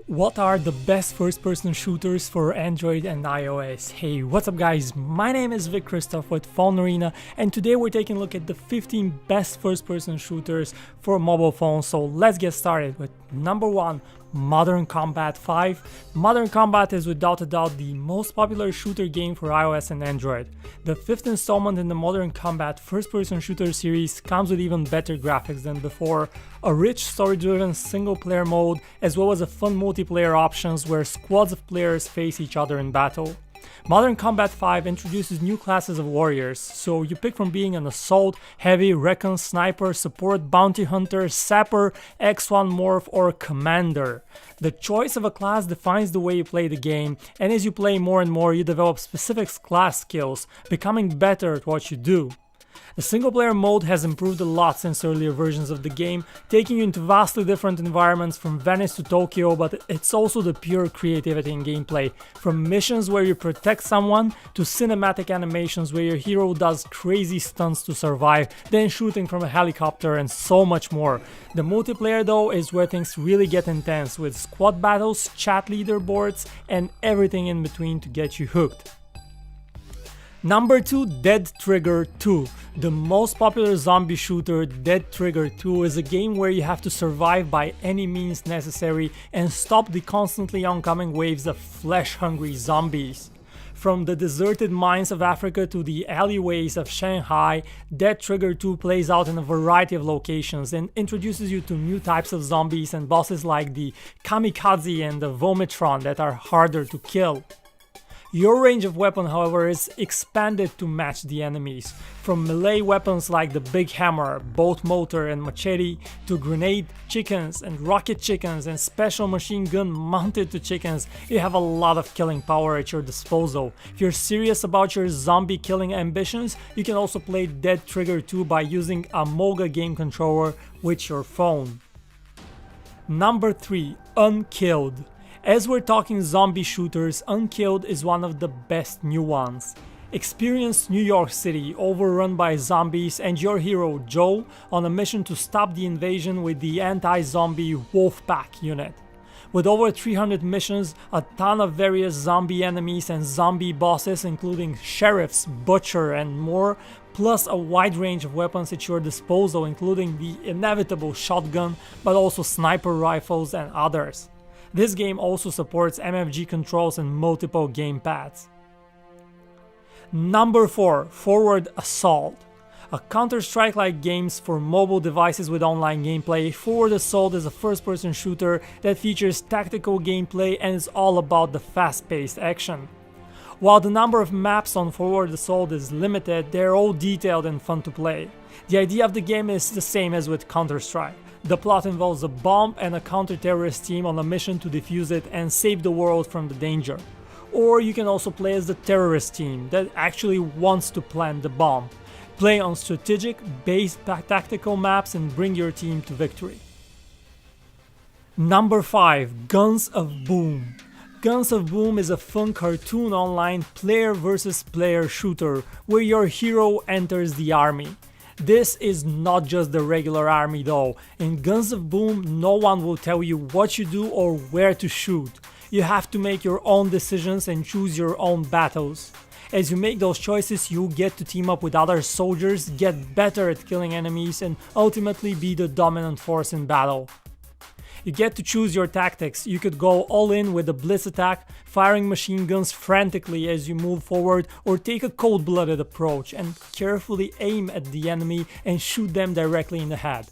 What are the best first-person shooters for Android and iOS? Hey, what's up guys? My name is Vic Christoph with Phone Arena, and today we're taking a look at the 15 best first-person shooters for mobile phones. So let's get started with number 1, Modern Combat 5. Modern Combat is without a doubt the most popular shooter game for iOS and Android. The 5th installment in the Modern Combat first-person shooter series comes with even better graphics than before, a rich story-driven single-player mode, as well as a fun multiplayer options where squads of players face each other in battle. Modern Combat 5 introduces new classes of warriors, so you pick from being an assault, heavy, recon, sniper, support, bounty hunter, sapper, X1 morph, or commander. The choice of a class defines the way you play the game, and as you play more and more you develop specific class skills, becoming better at what you do. The single-player mode has improved a lot since earlier versions of the game, taking you into vastly different environments from Venice to Tokyo, but it's also the pure creativity in gameplay, from missions where you protect someone to cinematic animations where your hero does crazy stunts to survive, then shooting from a helicopter and so much more. The multiplayer though is where things really get intense, with squad battles, chat leaderboards, and everything in between to get you hooked. Number 2, Dead Trigger 2. The most popular zombie shooter, Dead Trigger 2, is a game where you have to survive by any means necessary and stop the constantly oncoming waves of flesh-hungry zombies. From the deserted mines of Africa to the alleyways of Shanghai, Dead Trigger 2 plays out in a variety of locations and introduces you to new types of zombies and bosses like the Kamikaze and the Vomitron that are harder to kill. Your range of weapon, however, is expanded to match the enemies, from melee weapons like the Big Hammer, Bolt Motor and Machete, to grenade chickens and rocket chickens and special machine gun mounted to chickens. You have a lot of killing power at your disposal. If you're serious about your zombie killing ambitions, you can also play Dead Trigger 2 by using a Moga game controller with your phone. Number 3, Unkilled. As we're talking zombie shooters, Unkilled is one of the best new ones. Experience New York City overrun by zombies and your hero Joe on a mission to stop the invasion with the anti-zombie Wolfpack unit. With over 300 missions, a ton of various zombie enemies and zombie bosses including sheriffs, butcher and more, plus a wide range of weapons at your disposal including the inevitable shotgun, but also sniper rifles and others. This game also supports MFG controls and multiple gamepads. Number 4, Forward Assault. A Counter-Strike-like games for mobile devices with online gameplay, Forward Assault is a first-person shooter that features tactical gameplay and is all about the fast-paced action. While the number of maps on Forward Assault is limited, they're all detailed and fun to play. The idea of the game is the same as with Counter-Strike. The plot involves a bomb and a counter-terrorist team on a mission to defuse it and save the world from the danger. Or you can also play as the terrorist team that actually wants to plant the bomb. Play on strategic, based tactical maps and bring your team to victory. Number 5, Guns of Boom. Guns of Boom is a fun cartoon online player versus player shooter where your hero enters the army. This is not just the regular army though. In Guns of Boom, no one will tell you what you do or where to shoot. You have to make your own decisions and choose your own battles. As you make those choices, you get to team up with other soldiers, get better at killing enemies, and ultimately be the dominant force in battle. You get to choose your tactics. You could go all in with a blitz attack, firing machine guns frantically as you move forward, or take a cold-blooded approach and carefully aim at the enemy and shoot them directly in the head.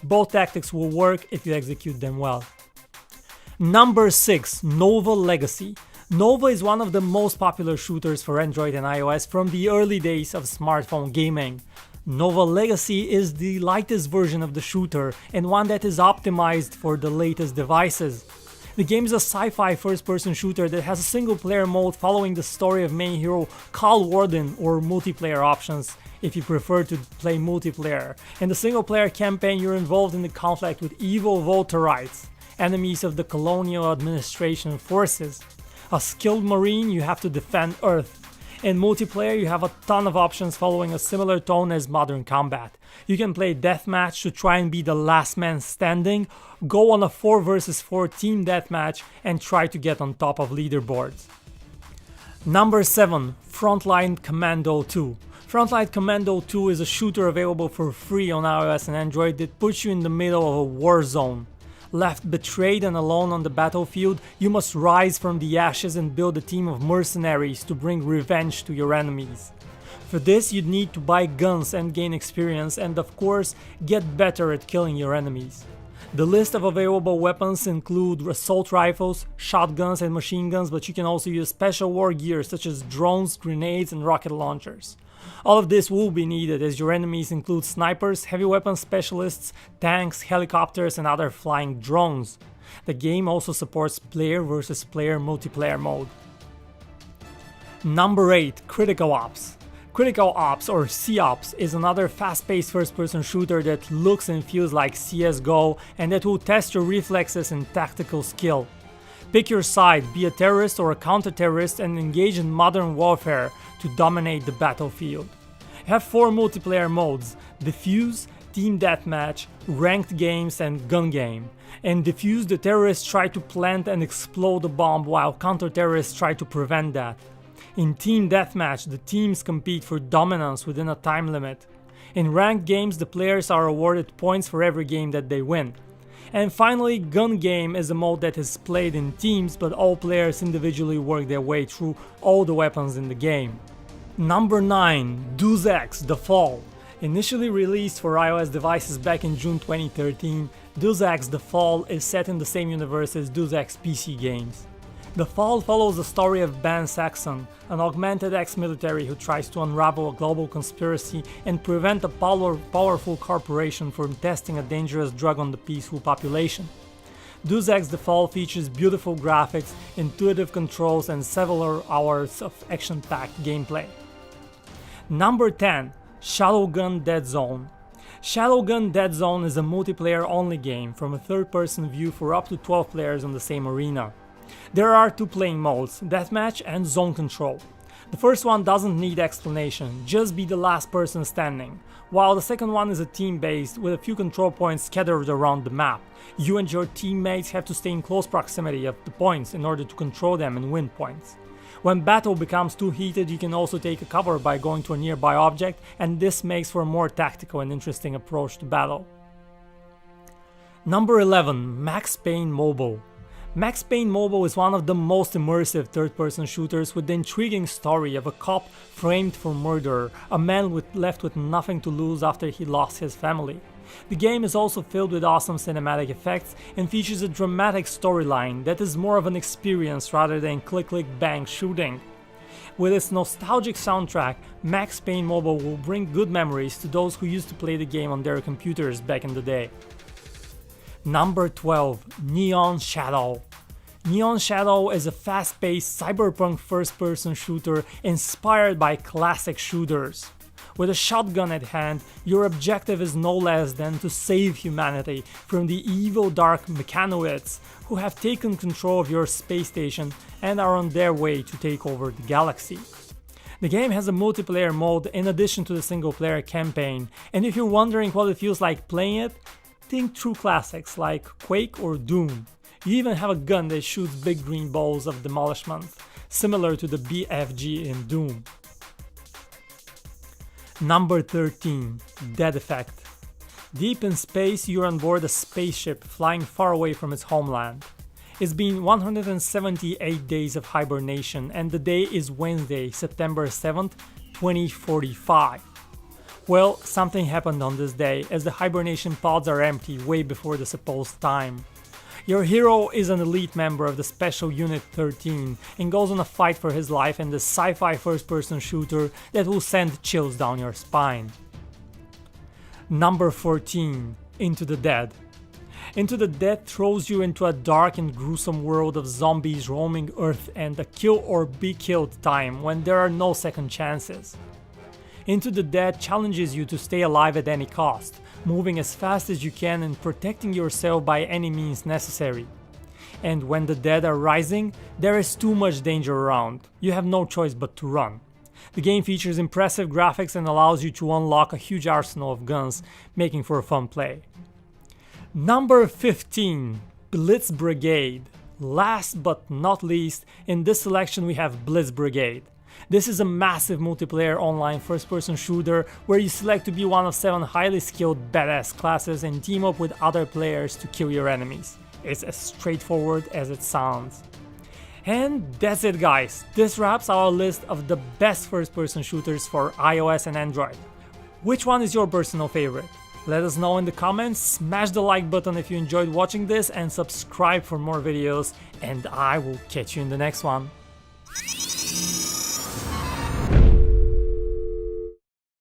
Both tactics will work if you execute them well. Number 6, Nova Legacy. Nova is one of the most popular shooters for Android and iOS from the early days of smartphone gaming. Nova Legacy is the lightest version of the shooter and one that is optimized for the latest devices. The game is a sci-fi first-person shooter that has a single-player mode following the story of main hero Cal Warden, or multiplayer options if you prefer to play multiplayer. In the single-player campaign, you're involved in the conflict with evil Volterites, enemies of the colonial administration forces. A skilled marine, you have to defend Earth. In multiplayer, you have a ton of options following a similar tone as Modern Combat. You can play deathmatch to try and be the last man standing, go on a 4 vs 4 team deathmatch and try to get on top of leaderboards. Number 7. Frontline Commando 2. Frontline Commando 2 is a shooter available for free on iOS and Android that puts you in the middle of a war zone. Left betrayed and alone on the battlefield, you must rise from the ashes and build a team of mercenaries to bring revenge to your enemies. For this, you'd need to buy guns and gain experience and of course, get better at killing your enemies. The list of available weapons include assault rifles, shotguns and machine guns, but you can also use special war gear such as drones, grenades and rocket launchers. All of this will be needed as your enemies include snipers, heavy weapons specialists, tanks, helicopters and other flying drones. The game also supports player versus player multiplayer mode. Number 8. Critical Ops. Critical Ops or COPS is another fast-paced first-person shooter that looks and feels like CSGO and that will test your reflexes and tactical skill. Pick your side, be a terrorist or a counter-terrorist and engage in modern warfare to dominate the battlefield. You have 4 multiplayer modes: Defuse, Team Deathmatch, Ranked Games and Gun Game. In Defuse, the terrorists try to plant and explode a bomb while counter-terrorists try to prevent that. In Team Deathmatch, the teams compete for dominance within a time limit. In Ranked Games, the players are awarded points for every game that they win. And finally, Gun Game is a mode that is played in teams, but all players individually work their way through all the weapons in the game. Number 9. Deus Ex: The Fall. Initially released for iOS devices back in June 2013, Deus Ex: The Fall is set in the same universe as Deus Ex PC games. The Fall follows the story of Ben Saxon, an augmented ex-military who tries to unravel a global conspiracy and prevent a powerful corporation from testing a dangerous drug on the peaceful population. Deus Ex: The Fall features beautiful graphics, intuitive controls and several hours of action-packed gameplay. Number 10. Shadowgun Dead Zone. Shadowgun Dead Zone is a multiplayer-only game from a third-person view for up to 12 players on the same arena. There are 2 playing modes, Deathmatch and Zone Control. The first one doesn't need explanation, just be the last person standing, while the second one is a team-based with a few control points scattered around the map. You and your teammates have to stay in close proximity of the points in order to control them and win points. When battle becomes too heated, you can also take a cover by going to a nearby object, and this makes for a more tactical and interesting approach to battle. Number 11. Max Payne Mobile. Max Payne Mobile is one of the most immersive third-person shooters with the intriguing story of a cop framed for murder, a man left with nothing to lose after he lost his family. The game is also filled with awesome cinematic effects and features a dramatic storyline that is more of an experience rather than click-click-bang shooting. With its nostalgic soundtrack, Max Payne Mobile will bring good memories to those who used to play the game on their computers back in the day. Number 12. Neon Shadow. Neon Shadow is a fast-paced cyberpunk first-person shooter inspired by classic shooters. With a shotgun at hand, your objective is no less than to save humanity from the evil dark mechanoids who have taken control of your space station and are on their way to take over the galaxy. The game has a multiplayer mode in addition to the single-player campaign, and if you're wondering what it feels like playing it, think true classics like Quake or Doom. You even have a gun that shoots big green balls of demolishment, similar to the BFG in Doom. Number 13. Dead Effect. Deep in space, you're on board a spaceship flying far away from its homeland. It's been 178 days of hibernation and the day is Wednesday, September 7th, 2045. Well, something happened on this day, as the hibernation pods are empty way before the supposed time. Your hero is an elite member of the Special Unit 13 and goes on a fight for his life in this sci-fi first-person shooter that will send chills down your spine. Number 14. Into the Dead. Into the Dead throws you into a dark and gruesome world of zombies roaming Earth and a kill or be killed time when there are no second chances. Into the Dead challenges you to stay alive at any cost, moving as fast as you can and protecting yourself by any means necessary. And when the dead are rising, there is too much danger around, you have no choice but to run. The game features impressive graphics and allows you to unlock a huge arsenal of guns, making for a fun play. Number 15, Blitz Brigade. Last but not least, in this selection we have Blitz Brigade. This is a massive multiplayer online first-person shooter where you select to be one of 7 highly skilled badass classes and team up with other players to kill your enemies. It's as straightforward as it sounds. And that's it guys, this wraps our list of the best first-person shooters for iOS and Android. Which one is your personal favorite? Let us know in the comments, smash the like button if you enjoyed watching this and subscribe for more videos, and I will catch you in the next one.